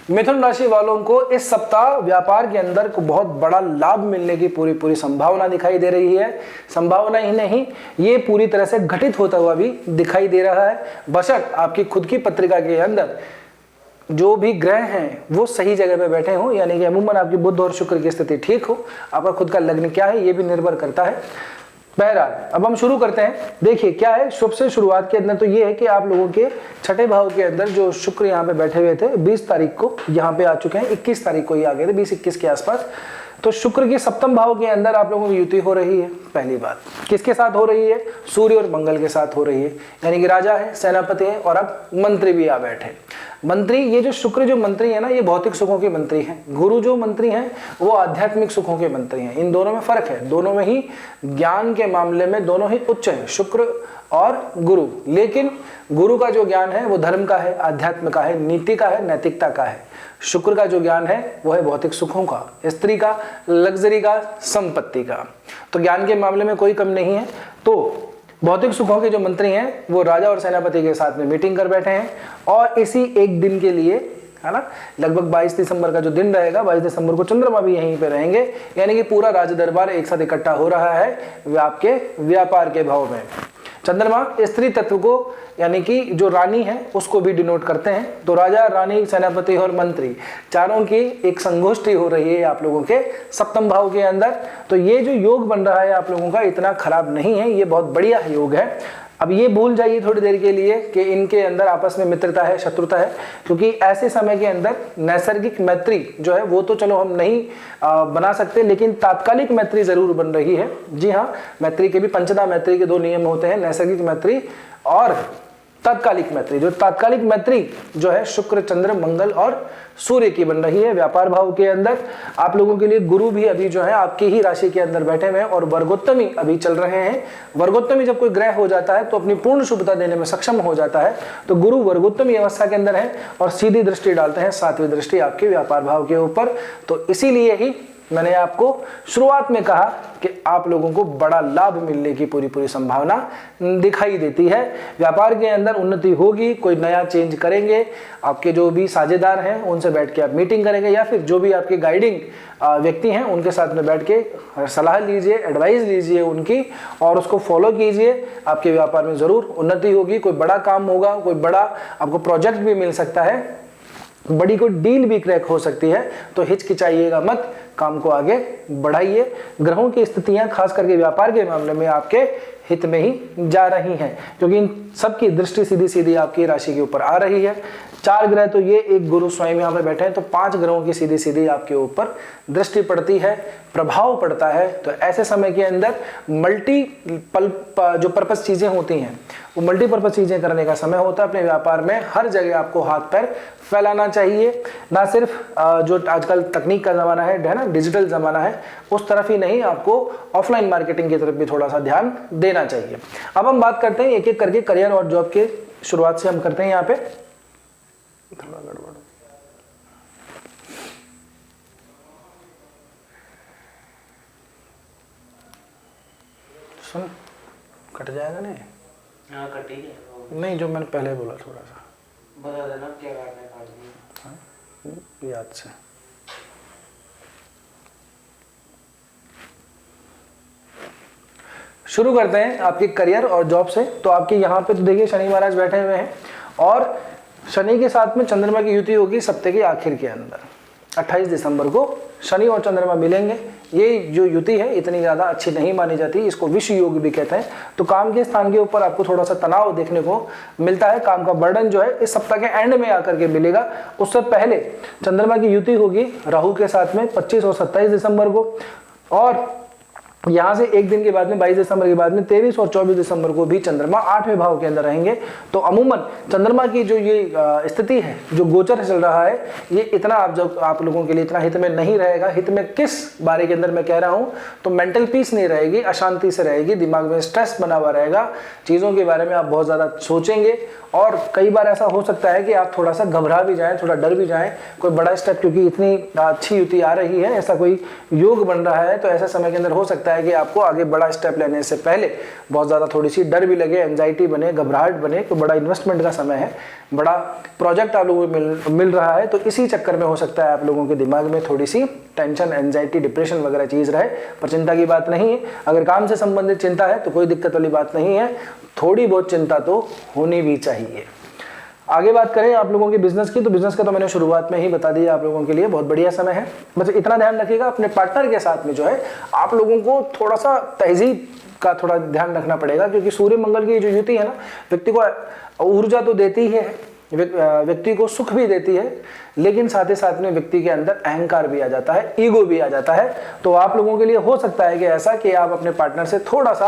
मिथुन राशि वालों को इस सप्ताह व्यापार के अंदर को बहुत बड़ा लाभ मिलने की पूरी संभावना दिखाई दे रही है। संभावना ही नहीं, ये पूरी तरह से घटित होता हुआ भी दिखाई दे रहा है, बशर्ते आपकी खुद की पत्रिका के अंदर जो भी ग्रह हैं वो सही जगह पे बैठे हों, यानी कि अमूमन आपकी बुध और शुक्र की स्थिति ठीक हो। आपका खुद का लग्न क्या है ये भी निर्भर करता है। बहरहाल अब हम शुरू करते हैं। देखिए क्या है, शुभ से शुरुआत के अंदर तो ये है कि आप लोगों के छठे भाव के अंदर जो शुक्र यहाँ पे बैठे हुए थे 20 तारीख को यहाँ पे आ चुके हैं, 21 तारीख को ही आ गए थे, 20-21 के आसपास। तो शुक्र के सप्तम भाव के अंदर आप लोगों की युति हो रही है। पहली बात किसके साथ हो रही है? सूर्य और मंगल के साथ हो रही है, यानी कि राजा है, सेनापति है और अब मंत्री भी आ बैठे। मंत्री, ये जो शुक्र जो मंत्री है ना, ये भौतिक सुखों के मंत्री हैं। गुरु जो मंत्री हैं वो आध्यात्मिक सुखों के मंत्री हैं। इन दोनों में फर्क है, दोनों में ही ज्ञान के मामले में दोनों ही उच्च हैं, शुक्र और गुरु। लेकिन गुरु का जो ज्ञान है वो धर्म का है, आध्यात्म का है, नीति का है, नैतिकता का है। शुक्र का जो ज्ञान है वो है भौतिक सुखों का, स्त्री का, लग्जरी का, संपत्ति का। तो ज्ञान के मामले में कोई कम नहीं है। तो भौतिक सुखों के जो मंत्री हैं वो राजा और सेनापति के साथ में मीटिंग कर बैठे हैं और इसी एक दिन के लिए, है ना, लगभग 22 दिसंबर का जो दिन रहेगा, 22 दिसंबर को चंद्रमा भी यहीं पे रहेंगे, यानी कि पूरा राज दरबार एक साथ इकट्ठा हो रहा है आपके व्यापार के भाव में। चंद्रमा स्त्री तत्व को, यानी कि जो रानी है उसको भी डिनोट करते हैं। तो राजा, रानी, सेनापति और मंत्री चारों की एक संगोष्ठी हो रही है आप लोगों के सप्तम भाव के अंदर। तो ये जो योग बन रहा है आप लोगों का इतना खराब नहीं है, ये बहुत बढ़िया योग है। अब ये भूल जाइए थोड़ी देर के लिए कि इनके अंदर आपस में मित्रता है, शत्रुता है, क्योंकि ऐसे समय के अंदर नैसर्गिक मैत्री जो है वो तो चलो हम नहीं बना सकते, लेकिन तात्कालिक मैत्री जरूर बन रही है। जी हाँ, मैत्री के भी पंचदा मैत्री के 2 नियम होते हैं, नैसर्गिक मैत्री और तात्कालिक मैत्री। जो तात्कालिक मैत्री जो है शुक्र, चंद्र, मंगल और सूर्य की बन रही है व्यापार भाव के अंदर। आप लोगों के लिए गुरु भी अभी जो है आपकी ही राशि के अंदर बैठे हुए हैं और वर्गोत्तमी अभी चल रहे हैं। वर्गोत्तमी जब कोई ग्रह हो जाता है तो अपनी पूर्ण शुभता देने में सक्षम हो जाता है। तो गुरु वर्गोत्तमी अवस्था के अंदर है और सीधी दृष्टि डालते हैं, 7वीं दृष्टि आपके व्यापार भाव के ऊपर। तो इसीलिए ही मैंने आपको शुरुआत में कहा कि आप लोगों को बड़ा लाभ मिलने की पूरी संभावना दिखाई देती है। व्यापार के अंदर उन्नति होगी, कोई नया चेंज करेंगे, आपके जो भी साझेदार हैं उनसे बैठ के आप मीटिंग करेंगे या फिर जो भी आपके गाइडिंग व्यक्ति हैं उनके साथ में बैठ के सलाह लीजिए, एडवाइस लीजिए उनकी और उसको फॉलो कीजिए। आपके व्यापार में जरूर उन्नति होगी, कोई बड़ा काम होगा, कोई बड़ा आपको प्रोजेक्ट भी मिल सकता है, बड़ी कोई डील भी क्रैक हो सकती है। तो हिचकिचाइएगा मत, काम को आगे बढ़ाइए। ग्रहों की स्थितियां खास करके व्यापार के मामले में आपके हित में ही जा रही हैं, क्योंकि इन सबकी दृष्टि सीधी आपकी राशि के ऊपर आ रही है। 4 ग्रह तो ये, एक गुरु स्वयं यहाँ पे बैठे हैं, तो 5 ग्रहों की सीधी आपके ऊपर दृष्टि पड़ती है, प्रभाव पड़ता है। तो ऐसे समय के अंदर जो पर्पस चीजें होती हैं वो मल्टीपर्पज चीजें करने का समय होता है। अपने व्यापार में हर जगह आपको हाथ पैर फैलाना चाहिए, ना सिर्फ जो आजकल तकनीक का जमाना है ना, डिजिटल जमाना है, उस तरफ ही नहीं, आपको ऑफलाइन मार्केटिंग की तरफ भी थोड़ा सा ध्यान देना चाहिए। अब हम बात करते हैं एक एक करके करियर और जॉब के। शुरुआत से हम करते हैं यहाँ पे, थोड़ा गड़बड़ सुन, कट जाएगा नहीं? हाँ कटेगा। नहीं, जो मैंने पहले बोला थोड़ा सा बता देना क्या काटना है, काट दिया। हाँ, याद से। शुरू करते हैं आपके करियर और जॉब से। तो आपके यहाँ पे तो देखिए शनि महाराज बैठे हुए हैं और शनि के साथ में चंद्रमा की युति होगी सप्ताह के आखिर के अंदर। 28 दिसंबर को शनि और चंद्रमा मिलेंगे। ये जो युति है इतनी ज़्यादा अच्छी नहीं मानी जाती, इसको विष योग भी कहते हैं। तो काम के स्थान के ऊपर आपको थोड़ा सा तनाव देखने को मिलता है। काम का बर्डन जो है इस सप्ताह के एंड में आकर के मिलेगा। उससे पहले चंद्रमा की युति होगी राहु के साथ में 25 और 27 दिसंबर को, और यहाँ से एक दिन के बाद में 22 दिसंबर के बाद में 23 और 24 दिसंबर को भी चंद्रमा 8वें भाव के अंदर रहेंगे। तो अमूमन चंद्रमा की जो ये स्थिति है, जो गोचर चल रहा है, ये इतना आप लोगों के लिए इतना हित में नहीं रहेगा। हित में किस बारे के अंदर मैं कह रहा हूँ, तो मेंटल पीस नहीं रहेगी, अशांति से रहेगी, दिमाग में स्ट्रेस बना हुआ रहेगा, चीज़ों के बारे में आप बहुत ज़्यादा सोचेंगे और कई बार ऐसा हो सकता है कि आप थोड़ा सा घबरा भी जाएं, थोड़ा डर भी जाएं, कोई बड़ा स्टेप, क्योंकि इतनी अच्छी युति आ रही है, ऐसा कोई योग बन रहा है, तो ऐसे समय के अंदर हो सकता है कि आपको आगे बड़ा स्टेप लेने से पहले बहुत ज़्यादा थोड़ी सी डर भी लगे, एंजाइटी बने, घबराहट बने। तो बड़ा इन्वेस्टमेंट का समय है, बड़ा प्रोजेक्ट आप लोगों को मिल रहा है, तो इसी चक्कर में हो सकता है आप लोगों के दिमाग में थोड़ी सी टेंशन, एंजाइटी, डिप्रेशन वगैरह चीज़ रहे, पर चिंता की बात नहीं है। अगर काम से संबंधित चिंता है तो कोई दिक्कत वाली बात नहीं है, थोड़ी बहुत चिंता तो होनी भी चाहिए। आगे बात करें आप लोगों के बिजनेस की, तो बिजनेस का तो मैंने शुरुआत में ही बता दिया, आप लोगों के लिए बहुत बढ़िया समय है। बस इतना ध्यान रखिएगा अपने पार्टनर के साथ में जो है आप लोगों को थोड़ा सा तहजीब का थोड़ा ध्यान रखना पड़ेगा, क्योंकि सूर्य मंगल की जो युति है ना, व्यक्ति को ऊर्जा तो देती ही है, व्यक्ति को सुख भी देती है, लेकिन साथ ही साथ में व्यक्ति के अंदर अहंकार भी आ जाता है, ईगो भी आ जाता है। तो आप लोगों के लिए हो सकता है कि ऐसा कि आप अपने पार्टनर से थोड़ा सा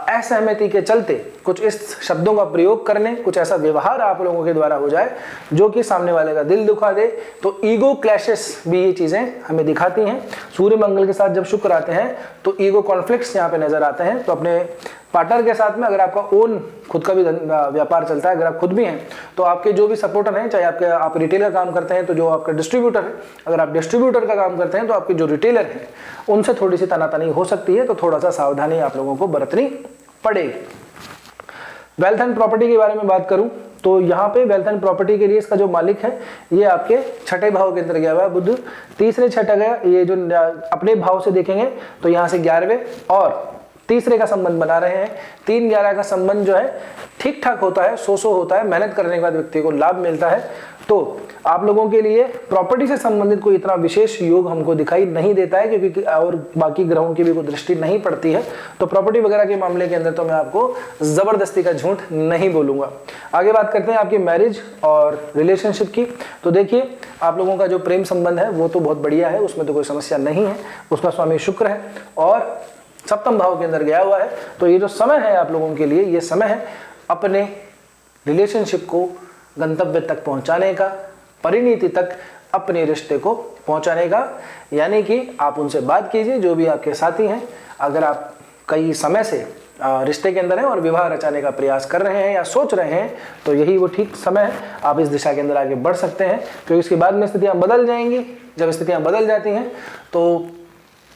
असहमति के चलते कुछ इस शब्दों का प्रयोग करने, कुछ ऐसा व्यवहार आप लोगों के द्वारा हो जाए जो कि सामने वाले का दिल दुखा दे। तो ईगो क्लैशेस भी ये चीज़ें हमें दिखाती हैं। सूर्य मंगल के साथ जब शुक्र आते हैं तो ईगो कॉन्फ्लिक्ट्स यहाँ पे नजर आते हैं। तो अपने पार्टनर के साथ में, अगर आपका ओन खुद का भी व्यापार चलता है, अगर आप खुद भी हैं, तो आपके जो भी सपोर्टर हैं, चाहे आप रिटेलर काम करते हैं तो जो आपका डिस्ट्रीब्यूटर है, अगर आप डिस्ट्रीब्यूटर का काम करते हैं तो आपके जो रिटेलर हैं उनसे थोड़ी सी तनातनी हो सकती है, तो थोड़ा सा सावधानी आप लोगों को बरतनी पड़ेगी। वेल्थ एंड प्रॉपर्टी के बारे में बात करूं तो यहाँ पे वेल्थ एंड प्रॉपर्टी के लिए इसका जो मालिक है ये आपके छठे भाव के अंदर गया हुआ है बुध, तीसरे छठा गया, ये जो अपने भाव से देखेंगे तो यहाँ से 11वें और तीसरे का संबंध बना रहे हैं। 3-11 का संबंध जो है ठीक ठाक होता है, सो होता है, मेहनत करने के बाद व्यक्ति को लाभ मिलता है। तो आप लोगों के लिए प्रॉपर्टी से संबंधित कोई इतना विशेष योग हमको दिखाई नहीं देता है, क्योंकि और बाकी ग्रहों की भी कोई दृष्टि नहीं पड़ती है। तो प्रॉपर्टी वगैरह के मामले के अंदर तो मैं आपको जबरदस्ती का झूठ नहीं बोलूंगा। आगे बात करते हैं आपकी मैरिज और रिलेशनशिप की। तो देखिए आप लोगों का जो प्रेम संबंध है वो तो बहुत बढ़िया है, उसमें तो कोई समस्या नहीं है, उसका स्वामी शुक्र है और सप्तम भाव के अंदर गया हुआ है। तो ये जो समय है आप लोगों के लिए, ये समय है अपने रिलेशनशिप को गंतव्य तक पहुंचाने का, परिणति तक अपने रिश्ते को पहुंचाने का। यानी कि आप उनसे बात कीजिए, जो भी आपके साथी हैं, अगर आप कई समय से रिश्ते के अंदर हैं और विवाह रचाने का प्रयास कर रहे हैं या सोच रहे हैं, तो यही वो ठीक समय है, आप इस दिशा के अंदर आगे बढ़ सकते हैं, क्योंकि इसके बाद में स्थितियां बदल जाएंगी। जब स्थितियां बदल जाती हैं तो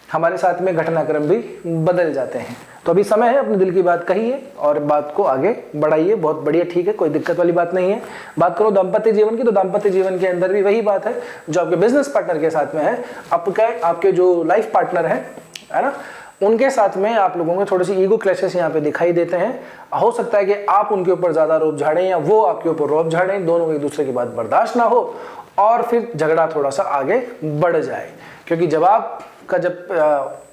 हमारे साथ में घटनाक्रम भी बदल जाते हैं। तो अभी समय है, अपने दिल की बात कहिए और बात को आगे बढ़ाइए। बहुत बढ़िया, ठीक है, कोई दिक्कत वाली बात नहीं है। बात करो दाम्पत्य जीवन की, तो दाम्पत्य जीवन के अंदर भी वही बात है जो आपके बिजनेस पार्टनर के साथ में है। आपके जो लाइफ पार्टनर है ना, उनके साथ में आप लोगों को थोड़ी सी ईगो क्लैशेस यहाँ पे दिखाई देते हैं। हो सकता है कि आप उनके ऊपर ज्यादा रोब झाड़ें या वो आपके ऊपर रोब झाड़ें, दोनों एक दूसरे की बात बर्दाश्त ना हो और फिर झगड़ा थोड़ा सा आगे बढ़ जाए। क्योंकि जवाब का जब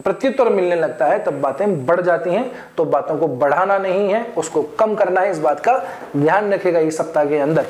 प्रत्युत्तर मिलने लगता है तब बातें बढ़ जाती हैं। तो बातों को बढ़ाना नहीं है, उसको कम करना है। इस बात का ध्यान रखिएगा इस सप्ताह के अंदर।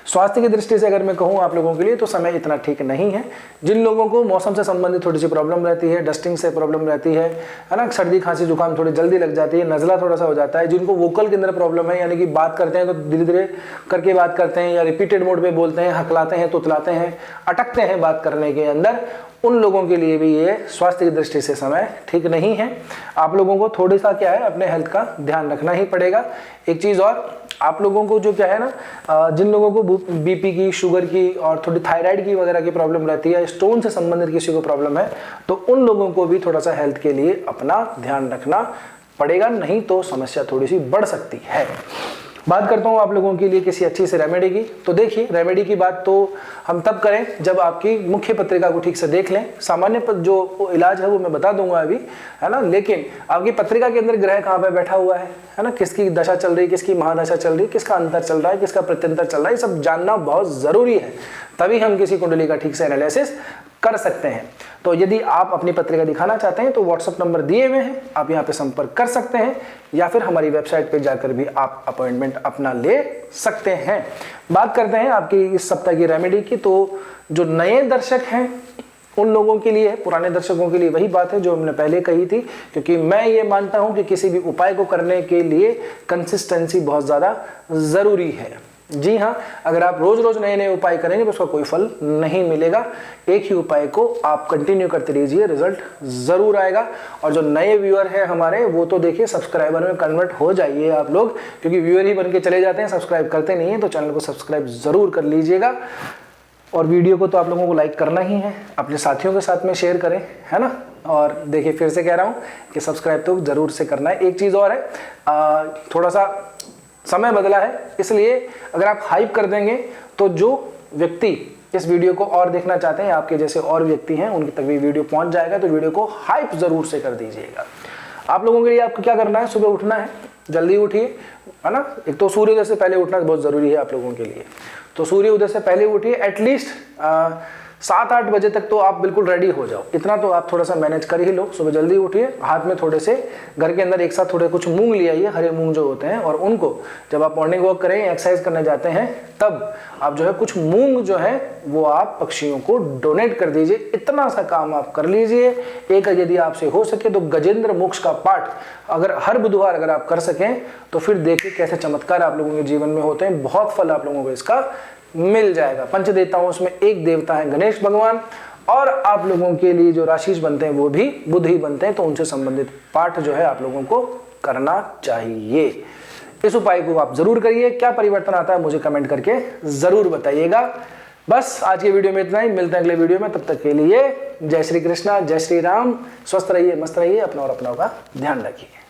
स्वास्थ्य की दृष्टि से अगर मैं कहूँ आप लोगों के लिए, तो समय इतना ठीक नहीं है। जिन लोगों को मौसम से संबंधित थोड़ी सी प्रॉब्लम रहती है, डस्टिंग से प्रॉब्लम रहती है ना, सर्दी खांसी जुकाम थोड़ी जल्दी लग जाती है, नज़ला थोड़ा सा हो जाता है, जिनको वोकल के अंदर प्रॉब्लम है, यानी कि बात करते हैं तो धीरे धीरे करके बात करते हैं या रिपीटेड मोड में बोलते हैं, हकलाते हैं, तुतलाते हैं, अटकते हैं बात करने के अंदर, उन लोगों के लिए भी ये स्वास्थ्य की दृष्टि से समय ठीक नहीं है। आप लोगों को थोड़ी सा क्या है, अपने हेल्थ का ध्यान रखना ही पड़ेगा। एक चीज़ और, आप लोगों को जो क्या है ना, जिन लोगों को बीपी की, शुगर की और थोड़ी थायराइड की वगैरह की प्रॉब्लम रहती है, स्टोन से संबंधित किसी को प्रॉब्लम है, तो उन लोगों को भी थोड़ा सा हेल्थ के लिए अपना ध्यान रखना पड़ेगा, नहीं तो समस्या थोड़ी सी बढ़ सकती है। बात करता हूँ आप लोगों के लिए किसी अच्छी से रेमेडी की। तो देखिए, रेमेडी की बात तो हम तब करें जब आपकी मुख्य पत्रिका को ठीक से देख लें। सामान्य जो इलाज है वो मैं बता दूंगा अभी, है ना, लेकिन आपकी पत्रिका के अंदर ग्रह कहाँ पे बैठा हुआ है ना, किसकी दशा चल रही है, किसकी महादशा चल रही है, किसका अंतर चल रहा है, किसका प्रत्यंतर चल रहा है, ये सब जानना बहुत जरूरी है। तभी हम किसी कुंडली का ठीक से एनालिसिस कर सकते हैं। तो यदि आप अपनी पत्रिका दिखाना चाहते हैं तो व्हाट्सएप नंबर दिए हुए हैं, आप यहाँ पे संपर्क कर सकते हैं, या फिर हमारी वेबसाइट पे जाकर भी आप अपॉइंटमेंट अपना ले सकते हैं। बात करते हैं आपकी इस सप्ताह की रेमेडी की। तो जो नए दर्शक हैं उन लोगों के लिए, पुराने दर्शकों के लिए वही बात है जो हमने पहले कही थी, क्योंकि मैं ये मानता हूं कि किसी भी उपाय को करने के लिए कंसिस्टेंसी बहुत ज़्यादा ज़रूरी है। जी हाँ, अगर आप रोज रोज नए नए उपाय करेंगे तो उसका कोई फल नहीं मिलेगा। एक ही उपाय को आप कंटिन्यू करते रहिए, रिजल्ट जरूर आएगा। और जो नए व्यूअर हैं हमारे, वो तो देखिए सब्सक्राइबर में कन्वर्ट हो जाइए आप लोग, क्योंकि व्यूअर ही बन के चले जाते हैं, सब्सक्राइब करते नहीं है। तो चैनल को सब्सक्राइब जरूर कर लीजिएगा और वीडियो को तो आप लोगों को लाइक करना ही है, अपने साथियों के साथ में शेयर करें, है ना। और देखिए फिर से कह रहा हूँ कि सब्सक्राइब तो जरूर से करना है। एक चीज़ और है, थोड़ा सा समय बदला है, इसलिए अगर आप हाइप कर देंगे तो जो व्यक्ति इस वीडियो को और देखना चाहते हैं, आपके जैसे और व्यक्ति हैं, उनके तक भी वीडियो पहुंच जाएगा। तो वीडियो को हाइप जरूर से कर दीजिएगा। आप लोगों के लिए आपको क्या करना है, सुबह उठना है, जल्दी उठिए, है ना। एक तो सूर्योदय से पहले उठना बहुत ज़रूरी है आप लोगों के लिए। तो सूर्योदय से पहले उठिए, एटलीस्ट 7-8 बजे तक तो आप बिल्कुल रेडी हो जाओ। इतना तो आप थोड़ा सा मैनेज कर ही लो। सुबह जल्दी उठिए, हाथ में थोड़े से घर के अंदर एक साथ थोड़े कुछ मूंग ले आइए, हरे मूंग जो होते हैं, और उनको जब आप मॉर्निंग वॉक करें, एक्सरसाइज करने जाते हैं, तब आप जो है कुछ मूंग जो है वो आप पक्षियों को डोनेट कर दीजिए। इतना सा काम आप कर लीजिए। एक यदि आपसे हो सके तो गजेंद्र मोक्ष का पाठ अगर हर बुधवार अगर आप कर सकें तो फिर देखिए कैसे चमत्कार आप लोगों के जीवन में होते हैं। बहुत फल आप लोगों को इसका मिल जाएगा। पंच देवताओं उसमें एक देवता है गणेश भगवान, और आप लोगों के लिए जो राशिश बनते हैं वो भी बुध ही बनते हैं। तो उनसे संबंधित पाठ जो है आप लोगों को करना चाहिए। इस उपाय को आप जरूर करिए। क्या परिवर्तन आता है मुझे कमेंट करके जरूर बताइएगा। बस आज के वीडियो में इतना ही, मिलते हैं अगले वीडियो में। तब तक के लिए जय श्री कृष्णा, जय श्री राम। स्वस्थ रहिए, मस्त रहिए, अपना और अपनों का ध्यान रखिए।